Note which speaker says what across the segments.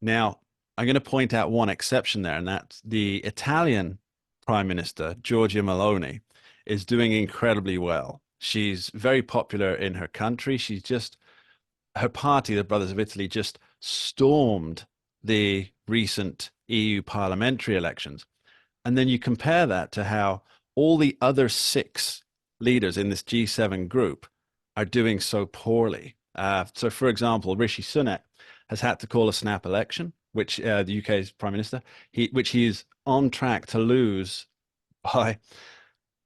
Speaker 1: Now, I'm going to point out one exception there, and that's the Italian Prime Minister, Giorgia Meloni, is doing incredibly well. She's very popular in her country. Her party, the Brothers of Italy, just stormed the recent EU parliamentary elections. And then you compare that to how all the other six leaders in this G7 group are doing so poorly. So, for example, Rishi Sunak has had to call a snap election, which the UK's Prime Minister, which he is on track to lose by,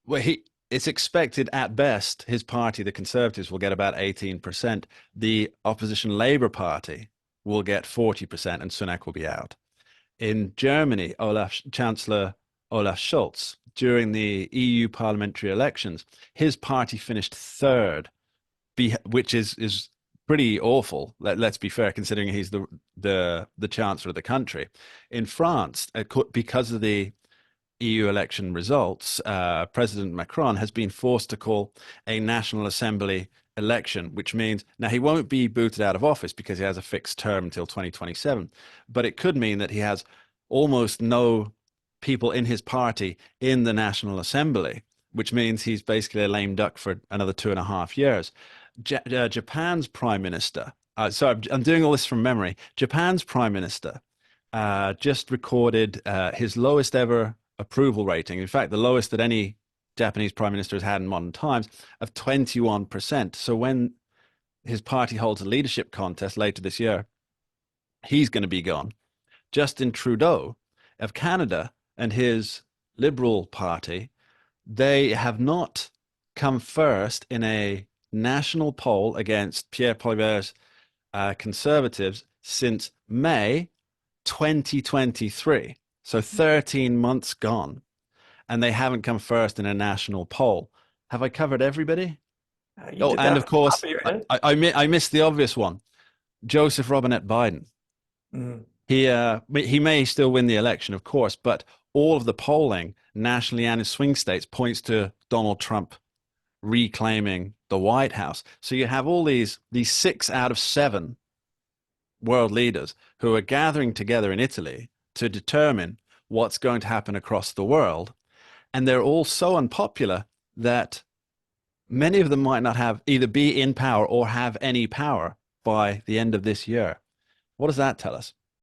Speaker 1: well, it's expected at best his party, the Conservatives, will get about 18%. The opposition Labour Party will get 40%, and Sunak will be out. In Germany, Chancellor Olaf Scholz, during the EU parliamentary elections, his party finished third, which is pretty awful. Let's be fair, considering he's the chancellor of the country. In France, because of the EU election results, President Macron has been forced to call a National Assembly election, which means now he won't be booted out of office because he has a fixed term until 2027. But it could mean that he has almost no people in his party in the National Assembly, which means he's basically a lame duck for another 2.5 years. Japan's prime minister, I'm doing all this from memory. Japan's prime minister just recorded his lowest ever approval rating. In fact, the lowest that any Japanese prime minister has had in modern times, of 21%. So when his party holds a leadership contest later this year, he's going to be gone. Justin Trudeau of Canada and his Liberal Party, they have not come first in a national poll against Pierre Poilievre's Conservatives since May 2023. So 13 months gone, and they haven't come first in a national poll. Have I covered everybody?
Speaker 2: You
Speaker 1: Oh,
Speaker 2: did
Speaker 1: and
Speaker 2: that
Speaker 1: of
Speaker 2: at the top
Speaker 1: course,
Speaker 2: of your head.
Speaker 1: I missed the obvious one. Joseph Robinette Biden.
Speaker 2: Mm.
Speaker 1: He may still win the election, of course, but all of the polling nationally and in swing states points to Donald Trump reclaiming the White House. So you have all these 6 out of 7 world leaders who are gathering together in Italy to determine what's going to happen across the world. And they're all so unpopular that many of them might not have either be in power or have any power by the end of this year. What does that tell us?